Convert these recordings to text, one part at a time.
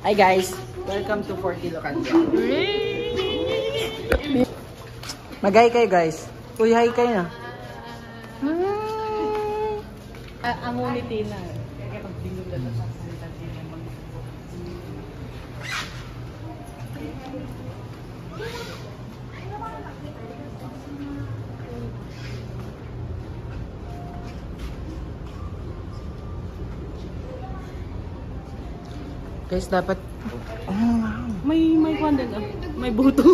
Hi guys, welcome to 40 Locanja. Mag-hi kayo guys. Uy, hi kayo na. Ang ngumiti na. Kaya pag-bingog na ito sa salita din. Guys, dapat... May kwan din. May buto.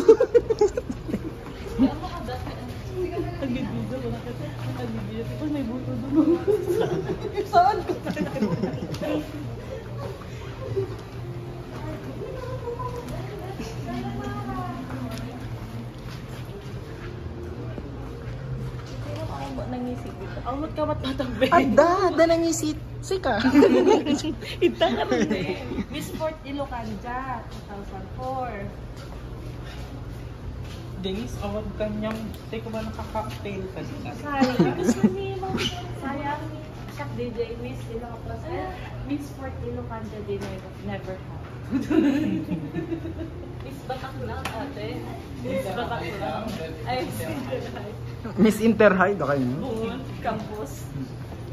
Nagbibidyo ko na kasi. Nagbibidyo. Tapos may buto doon. Saan ko? Nangisip dito. Awat ka matatabi. Ada nangisit. Sika. Ita ka rin eh. Miss Fort Ilocanja, 2004. Denise, awag kanyang, teko ba nakaka-cocktail ka dito? Sayang. Gusto niya mo. Sayang. Siya DJ Miss Ilocanja. Miss Fort Ilocanja din never have. Miss Batak lang ate. Miss Batak lang. Ay, Miss Interhigh, baka yun. Buon, Campus.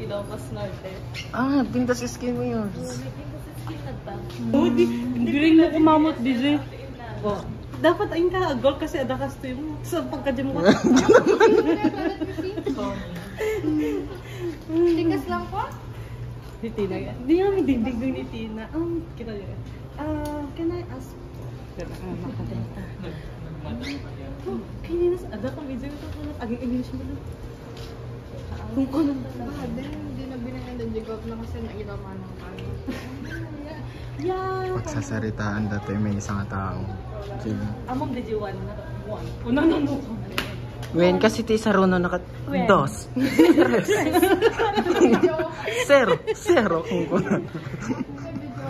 Ilocos Norte. Ah, pintas skin mo yun. May pintas skin na ba? Hindi rin mo kumamot, DJ. Oh. Dapat ayun ka, goal kasi ada kasto mo. Sa pagka-gym mo. Tigas lang po? Ni Tina. Hindi namin dindig ni Tina. Kita niya. Can I ask? Makadenta. Kininas, ada kang medyo ito. Aging English mo na. Kung ko lang Baka din, hindi na binayan ng jigop na kasi nailaman ng kami. Yeah. Pagsasaritaan dati may isang tao. Sige. Among the G1 na one. Unang nano. Wen, kasi ti sa runo nakat... Dos. Zero. Zero.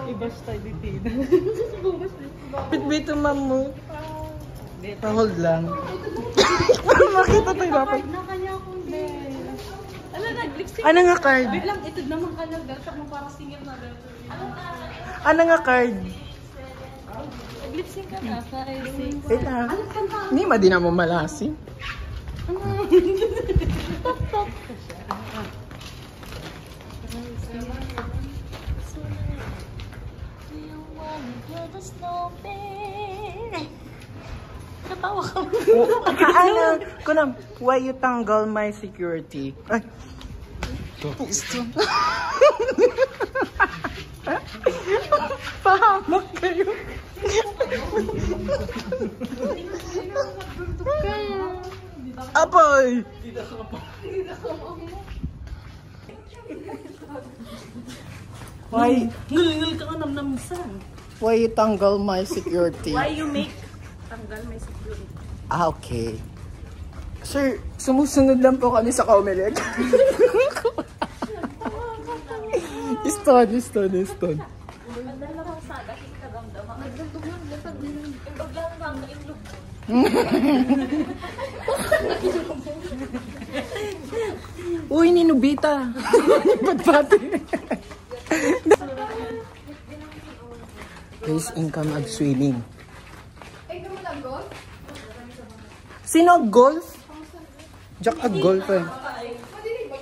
Ibas tayo di Tina. Bitbito mamu. Hold lang. Makita tayo dapat. Na kanya akong din. Ano nag-lipstick? Ano nga card? Wait lang, ito naman ka lang. Dahil mo parang singer na dahil. Ano nga card? Nag-lipstick ka na. 5, 6. Wait lang. Hindi ma din na mo malasin. Top. Katawa ka. Ano? Kunam, why you tanggal my security? Ay. Gusto. Pahamak kayo. Apoy! Why? Ngul-ngul ka namnamsan. Why you tanggal my security? Why you make tanggal my security? Ah, okay. Sir, sumusunod lang po kami sa Comelec. Stone. Dalawang saga, hikagamdama. Nagdugtog lang, imbag lang lang, nainlog. Uy, ni Nobita. Pati. Guys, income at swimming. Ay, ikaw mo lang golf? Sino golf? Jack at golf eh. Madinig ba?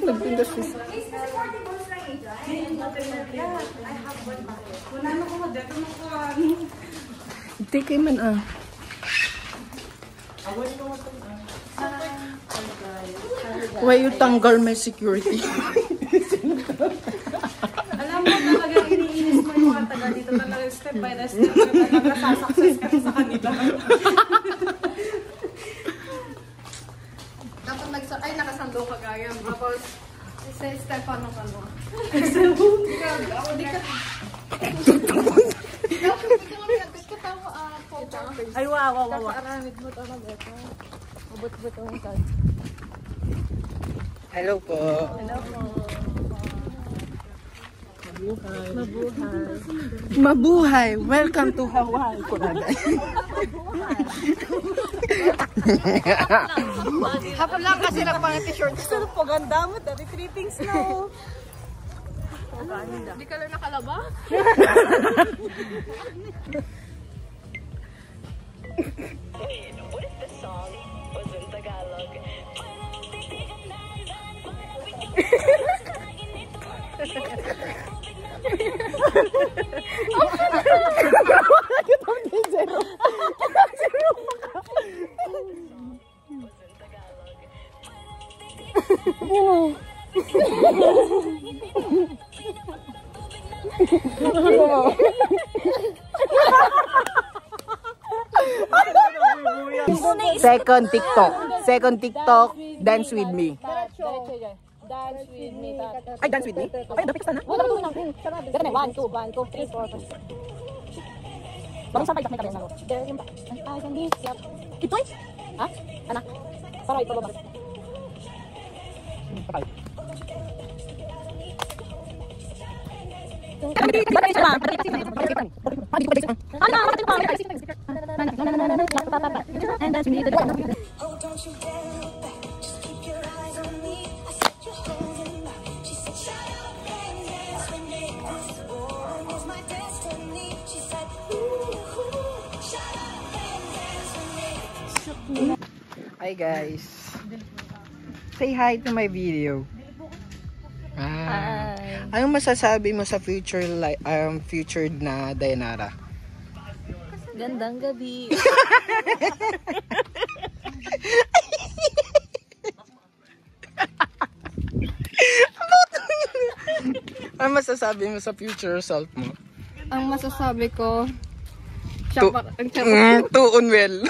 Nagpindas siya. Is kasi 40 balls lang eh, dyan. I have one bucket. Wala na ko dito mo ko. Take kayo man ah. Why you tanggal my security? Alam mo talaga iniinis mo yung mga taga dito talaga step by step talaga sasakses ka sa kanila. Dapat nakasandong ka gaya. Tapos, isa Stefano ka no. Ako di ka... Dapat katawa Ay wow. aramid mo talaga ito. Mabut-but ang kan. Hello po. Mabuhay. Welcome to Hawaii. Hapon lang kasi nagpang t-shirt. Gusto po ganda mo, dati 3 things na. Hindi ka lang nakalaba? Second TikTok, dance with me. Dance with me. Ay, dance with me? Okay, dapat ka na. Ganun eh, 1, 2, 3, 4. Bakit sabay may kami na? Ito eh? Ha? Anak? Parang ito ba? Hi guys. Say hi to my video. Hi. Anong masasabi mo sa future na Dayanara? Gandang gabi. Ano masasabi mo sa future self mo? Ang masasabi ko, Tuon well.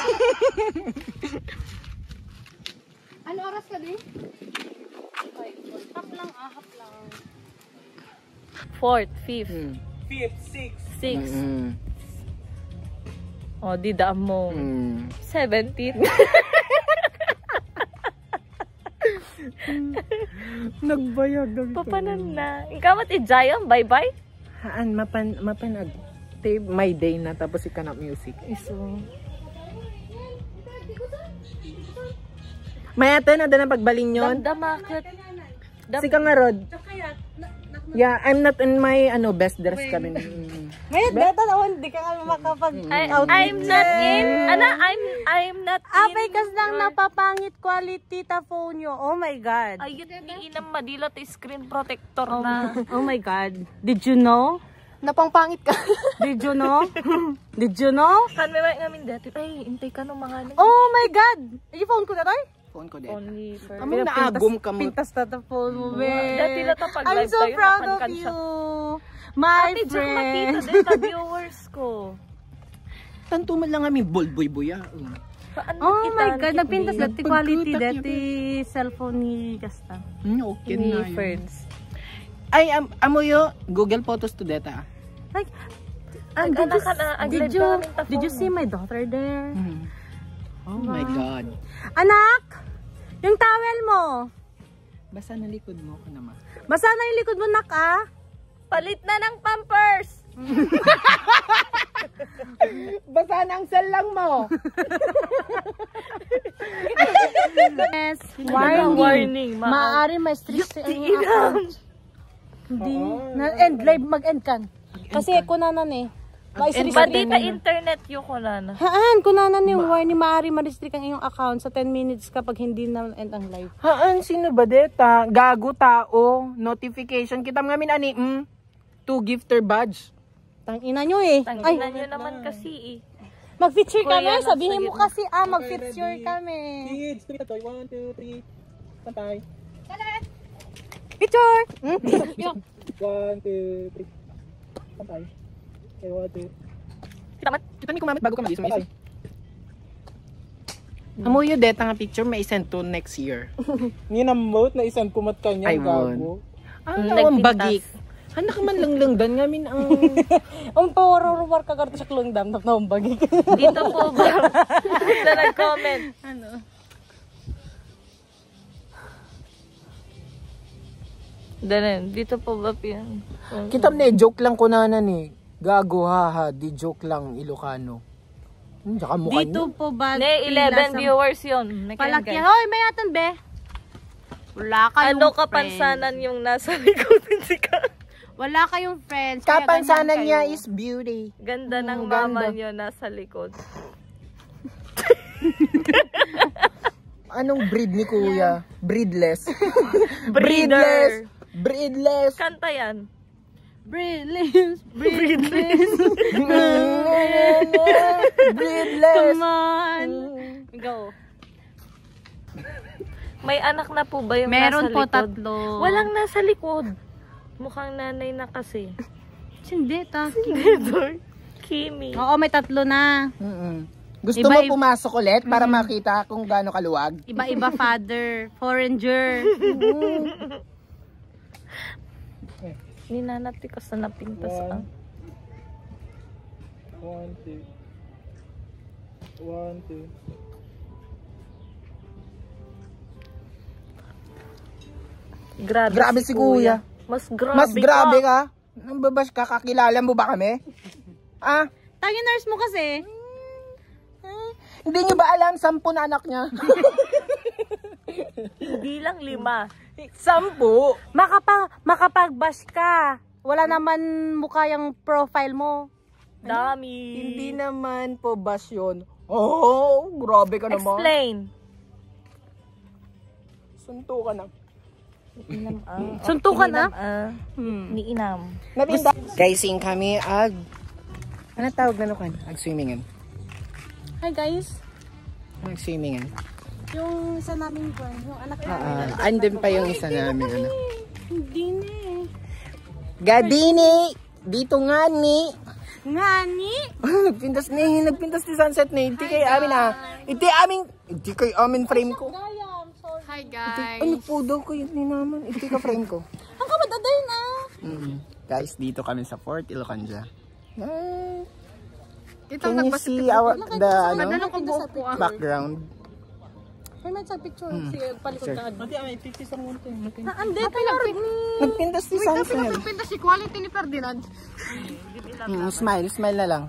ano oras ka din? Hap lang. 4th, 5th, 5th, 6th. 6th. O, di daan mo. 17th. Nagbayag ang Papanan na. Ikaw mati Jayang, bye-bye? Haan, mapanag. My day na tapos ikanap music. Iso. Mayata na na pagbalin yon. Damdamakit. Sika nga Rod. Yeah, I'm not in my best dress kami. Ngayon, beta na hindi ka nga makapag I'm not in. I'm not in. Apay kas lang napapangit quality ta phone nyo. Oh my God. Ayun, iinam madila ta screen protector na. Oh my God. Did you know? Napangpangit ka. Did you know? Did you know? Kan may namin dati. Ay, intay ka nung mga Oh my God. Yung phone ko na tayo? Phone ko din. Only for Among naagom ka mo. Pintas na ta phone mo, be. Dati na pag I'm live so tayo, proud of nakankan you. siya. My Ate, friend. makita din sa viewers ko. Tanto man lang kami bolboy-boya. Oh my God, nagpintas dati quality dati cellphone ni Gasta. Okay na yun. Friends. Ay, amoyo, Google Photos to data. Like, did you see my daughter there? Oh my God. Anak! Yung towel mo. Basta na likod mo ka naman. Basa na yung likod mo, nak, ah. Palit na ng Pampers! Basta na ang cell lang mo. Yes, warning. Maaari may strict sa inyong account. Hindi. End live, mag-end kan. Kasi kunanan eh. Pati pa internet yung kunanan. Haan, kunanan yung warning. Maaari ma-restrict ang iyong account sa 10 minutes kapag hindi na end ang live. Haan, sino ba deta? Gago tao. Notification. Kita mga minani, 2 gifter badge. Tangina nyo eh. Tangina nyo naman kasi eh. Mag-feature kami. Sabihin mo kasi, mag-feature kami. Kids, 1, 2, 3. Pantay. Picture! 1, 2, 3. Pantay. Okay, 1, 2. Kita mi kumamit bago ka mag-isip. Amo yung deta nga picture may send to next year. Ninamot na isang kumat kanya. Ay, gago. Ang bagik. Anak man lang dan ngamin ang... Ang pawarurumar ka karto sa klungdam na bagik. Dito po ba? Na nag-comment. Ano? Danen, dito po ba yan? Kita na joke lang kunanan eh. Gago haha, di joke lang Ilocano. Tsaka mukha Dito niya. po ba? Ne, 11 viewers yun. Palaki. Hoy, may atan be. Wala ka Ano kapansanan yung nasa likod si ka? Wala kayong friends. kaya Kapansanan ganyan niya kayo. is beauty. Ganda ng ganda. mama niyo nasa likod. Anong breed ni kuya? Breedless. Breeder. Breedless. Kanta yan. Breedless. Breedless. Come on. Go. May anak na po ba yung Meron nasa po likod? 3. Walang nasa likod. Mukhang nanay na kasi. Hindi, Taki. Kimi. Oo, may 3 na. Gusto Iba- mo pumasok ulit para makita kung gaano kaluwag? Iba-iba father. Foreigner. Ninanatikas na napintas ah. 1, 2. 1, 2. Grabe Si kuya. Mas grabe Mas grabe ka. Nang babash ka, kakilala mo ba kami? Ah, Taki, nurse mo kasi. hindi nyo ba alam 10 na anak niya? Hindi lang 5. 10? Makapag-bash ka. Wala naman mukha yung profile mo. Dami. Hindi naman po bash yun. Oh, grabe ka naman. Explain. Sunto ka na. Suntukan na? Niinam. Nabinda. Guysing kami ag... Ano tawag na nukan? Ag-swimmingan. Hi guys. Ag-swimmingan. Yung isa namin friend, yung anak namin. Andun pa yung isa namin. Ano. Hindi na eh. Gadini! Dito nga ni! Ngani? Nagpintas ni Sunset na. Hindi kay amin Hindi kay amin frame ko. Hi guys. Ano po daw ko yun ni naman? Hindi ka frame ko. Ang kabadaday na. Guys, dito kami sa Fort Ilocanja. Ito Can you see the background? May may sa picture. Sige, palikod ka. Mati, may picture sa munto. Ande, Nagpintas si Sunset. Pinta si quality ni Ferdinand. Smile na lang.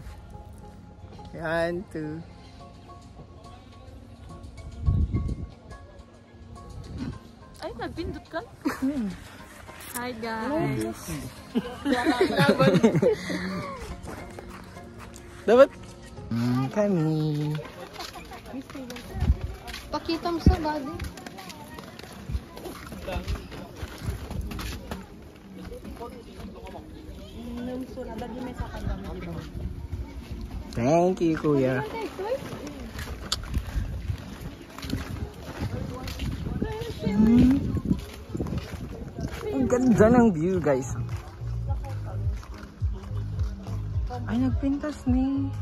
1, 2. Ay, nagpindot ka? Hi guys. Dapat? Kami. Pakita mo sa body. Thank you, kuya. Ang ganda ng view, guys. Ay, nagpintas ni.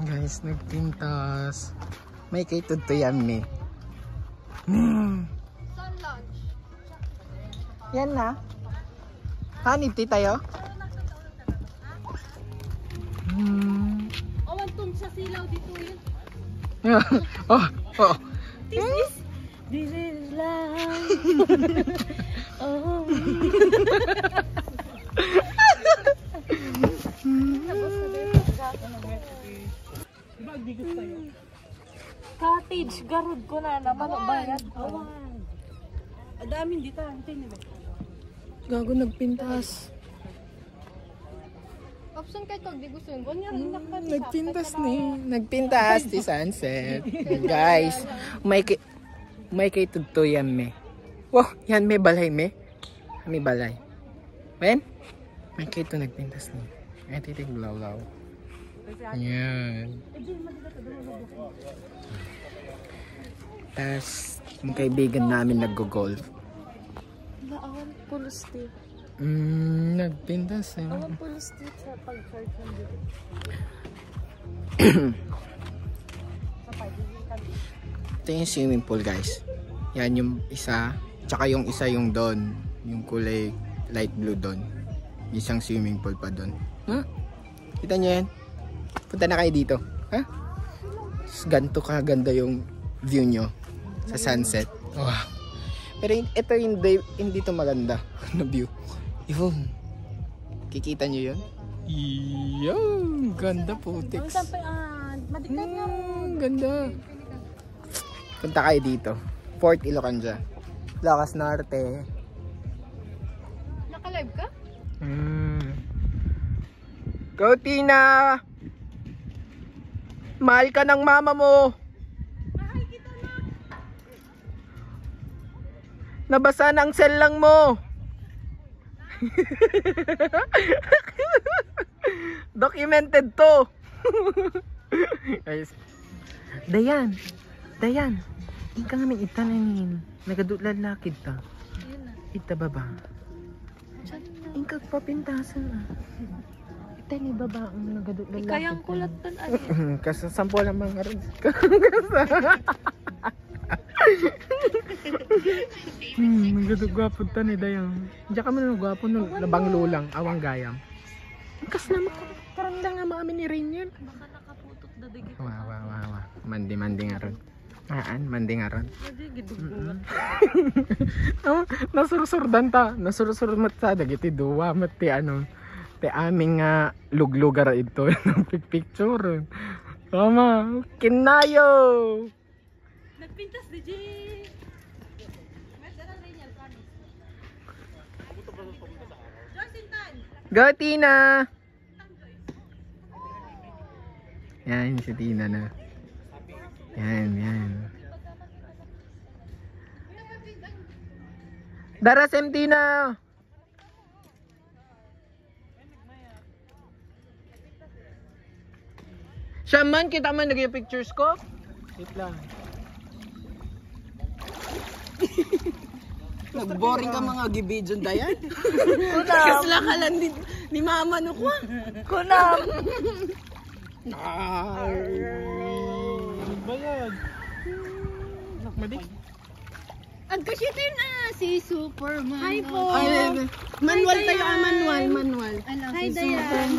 Guys, nagpintas. May kay Tudto Yummy. Sun lunch. Yan na. Hanip tayo? Awan tong sa silaw dito yun. Oh. This is life. Oh. Cottage, garod ko na naman ang bayad. Adaming dito. Hindi ba? Gago, nagpintas. Option kay Tog, di gusto yun. Nagpintas ni. Nagpintas si Sunset. Guys, may kay Tudto yan me. Wow, yan may balay me. May balay. Ben? May kay to nagpintas ni. Ay, titig law. Yan. Tas, yung kaibigan namin nag-golf. Awan pulos dito. Nagpintas eh. Awan pulos dito sa pag-charge ng dito. Ito yung swimming pool, guys. Yan yung isa. Tsaka yung isa yung doon. Yung kulay light blue doon. Isang swimming pool pa doon. Kita nyo yan? Punta na kayo dito. Ha? Ganto kaganda yung view nyo sa sunset. Wow. Pero ito hindi to maganda na view. Yun. Kikita nyo yun? Yun. Ganda po, Tix. Madiklat nga. Ganda. Punta kayo dito. Fort Ilocandia. Lakas Norte. Naka-live ka? Go Tina! Mahal ka ng mama mo! Mahal kita na. Nabasa na ang cell lang mo! Documented to! Guys. Dayan! Dayan! Di ka nga may itananin. Nagadulad lakid ta. Ita baba. Ingkag papintasan na. Ita ni baba ang nagadulad lakid. Kayang kulatan ay. Kasi sampo lang mga rin. Nagadugwapo ta ni Dayang. Diyan ka man nagwapo nung nabanglo lang. Awang gayam. Kas na makarandang nga maamin ni Rain yan. Baka nakaputok na digit. Wow. Mandi nga ron. Mandi nga ron. Hindi, gidugulat. Nasursurdan ta. Nasursurdan mat sa dagiti duwa. Mat ti ano. Ti aming luglugar ito. Picture. Tama. Kinayo. Nagpintas di Jay. Go Tina! Yan si Tina na. Yan. Darasem Tina! Siya man, kita man nag-pictures ko? Wait lang. Nag-boring ka mga gibidyon dayan. Kasi lang ka lang ni mama no ko. Kunam! Bayad. Nakmadik. Ang kasitin na si Superman. Hi po. Manual tayo manual. Hi Dayan.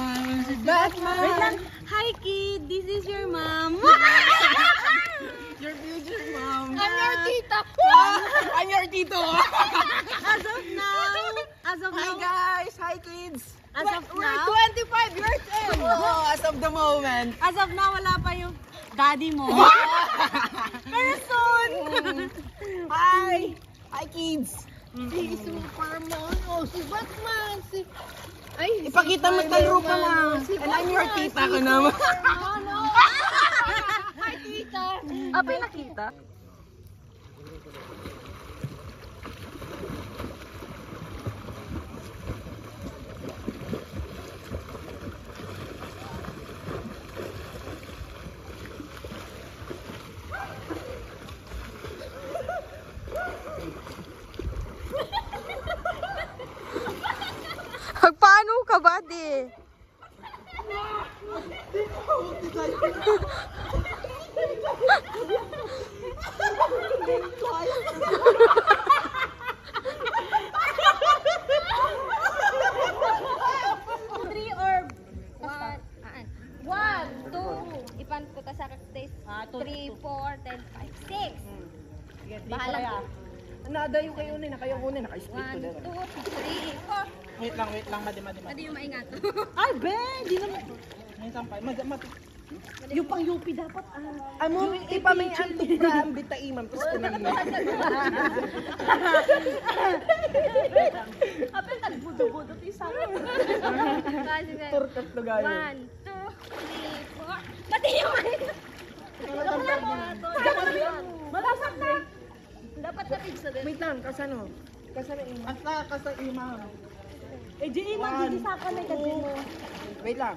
Batman! Hi kid, this is your mom. Your future mom. I'm your tita. I'm your tito. As of now. Hi guys! Hi kids! As of We're now. 25 years old. Oh, as of the moment. As of now, wala pa yung daddy mo. Pero soon. Hi! Hi kids! Si Superman. Oh, si Batman. Ay, Ipakita mo talo ka na. And I'm your tita ko naman. Hi tita. Apay nakita? Paano ka ba, di? Three or one, two. Ipan ko ta sa stage. 3, 4, 10, 5, 6. Bahala. Nadayo kayo na kayo kunin. Naka-split 1, 2, 3, 4. Wait lang, madi. Pwede yung maingat. Ay, be, di naman. May sampay. Yung pang UP dapat. Amo, ipamay antok pra ambita imam. Tapos ko naman. Apel, nagbudo-budo isa. Turkat to gayo. 1, 2, 3, 4. Pati yung maingat. Malasak na. Dapat na pizza din. Wait lang, kasano? Kasano imam? Kasa imam. Eh, di imam, di sa na kasi mo. Wait lang.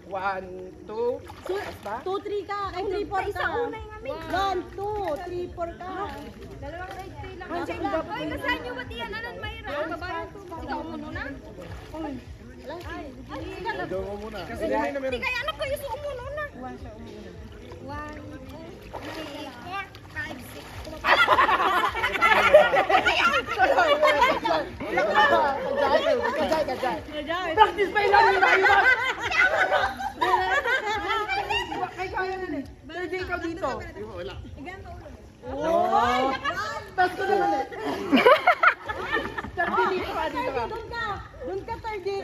1, 2, basta? 2, 3 ka. Ay, 3, 4 ka. 1, 2, 3, 4 ka. Dalawang right three lang. Ay, kasahan nyo ba't yan? Anan, Mayra? Babayan ko. Ikaw mo muna? Ay, ikaw mo muna. Hindi kaya anak ko, isuo mo muna. 1, 2, 3, 4, 5, 6. Practice pa ilan yung imam. Kaya na eh. Pwede ikaw dito. Wala. Tapos ko naman eh. Tardi dito ka, dito ka. Doon ka, tardi.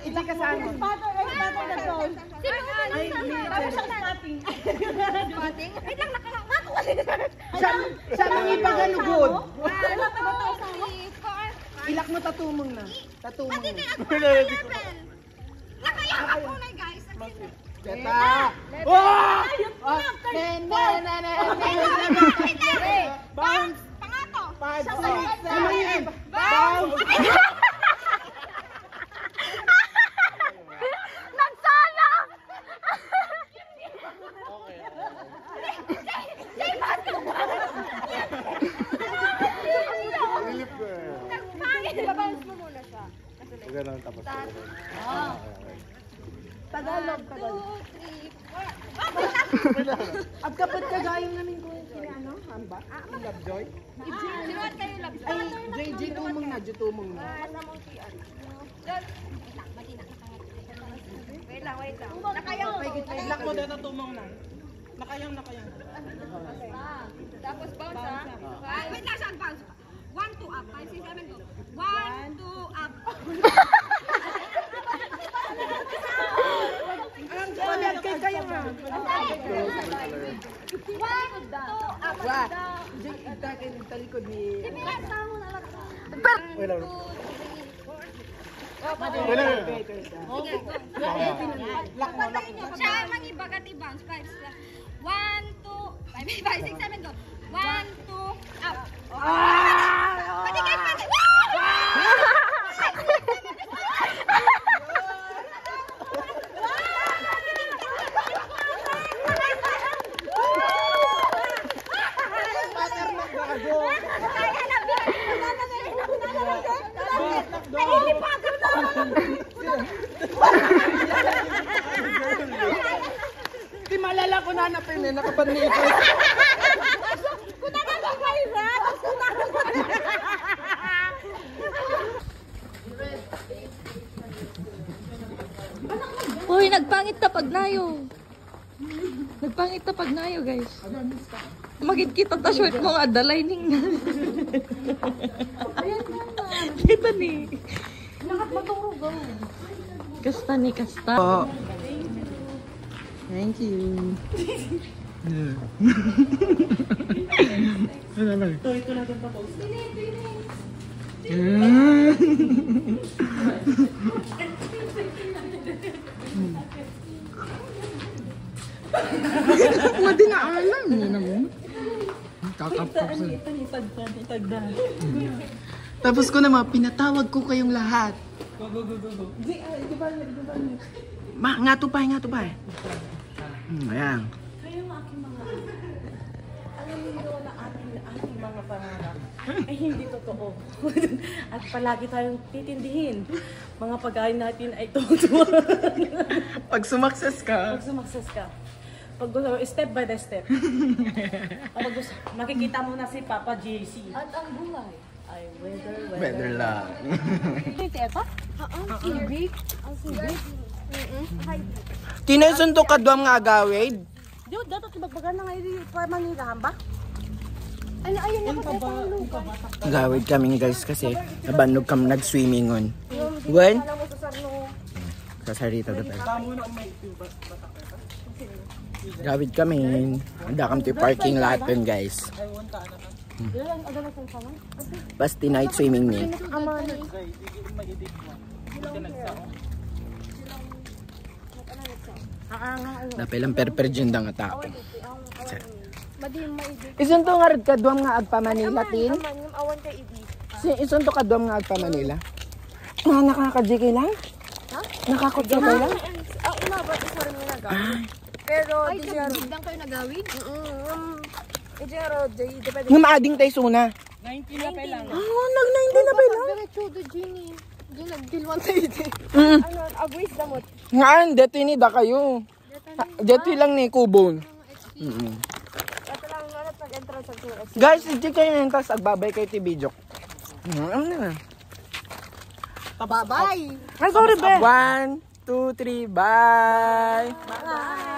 Hindi ka saan. Pato na doon. Sino ka na? Tapos ang spotting. Wait lang, nakakamat. Siya nang ipagay Ilak mo tatumong na. Tatumong na. Nakaya ako na guys. Keta! Oh! Bounce! Pangato! 5, 6, 7, 8! Bounce! Nagsalang! Ibabounce mo muna siya. Ganun tapos. Tagalog. 1, 2, 3, 4. At kapag kagayong namin ko sila ano? Hamba? Love Joy? Sinuot kayo love. Ay, JJ tumong na. Jutumong na. Wait lang. Nakaya ko. Ilak mo dito tumong na. Nakayang. Tapos bounce ha. Wait lang, saan bounce? 1, 2, up. 5, 6, 7, go. 1, 2, up. Kaya nga. 1, 2, up. What? Talikod ni... Siya mag-ibagat i-bounce. 1, 2, 5, 6, 7, go. 1, 2, up. Patigay. Di malala ko na napin eh. Nakapanigil. Uy, nagpangit tapag nayo. Nagpangit tapag nayo, guys. Magit kita ta short mo nga lining na. Kita ni. Lahat matulog go. Kasta ni kasta. Oh. Thank you. Ano lang? Ito na doon tapos. Madi na alam. Yun naman. Kakapap sa... Tapos ko naman, pinatawag ko kayong lahat. Go. Nga to pa. Ayan. Kayo ang aking mga... Alam niyo na ating mga pangarap ay hindi totoo. At palagi tayong titindihin. Mga pagkain natin ay totoo. Pag sumakses ka, Pag sumakses ka. Pag step by the step. Makikita mo na si Papa JC. At ang buhay ay better lang. Ito ito? Sibig? Ang sibig? Tinasunto ka doon nga agawid? Diyo, dato kibagbagan na ngayon pa Manila, ba? Ano, ayun ako tayo pang lupa. Agawid kami guys kasi nabanog kami nag-swimming on. When? Alam mo sa sarno. Sa sarita doon. Gawid kami. Handa kami to parking lot yun guys. Ilan ang agad sa sama? Basta night swimming ni. Napilang perper dyan nga tao. Isun to nga rin ka duwam nga agpa Manila tin? Awan kay Idi. Isun to ka duwam nga agpa Manila? Nga nakaka-JK lang? Ha? Nakaka-JK lang? Ang una ba isa rin yung nagawin? Pero di siya... Biglang kayo nagawin? Pero depende. Nga maading tayo suna. 19 na pa lang. Nag-19 na ba lang? Diretso do Gini. Diyan nagdilwan tayo din. Ano, agwis damot. Nga, deti ni da kayo. Deti lang ni Kubon. Ito lang ano pag-entrance sa tour. Guys, i-check kayo na yung tas agbabay kay Tibijok. Ano na? Bye-bye! Sorry, be! 1, 2, 3, bye! Bye!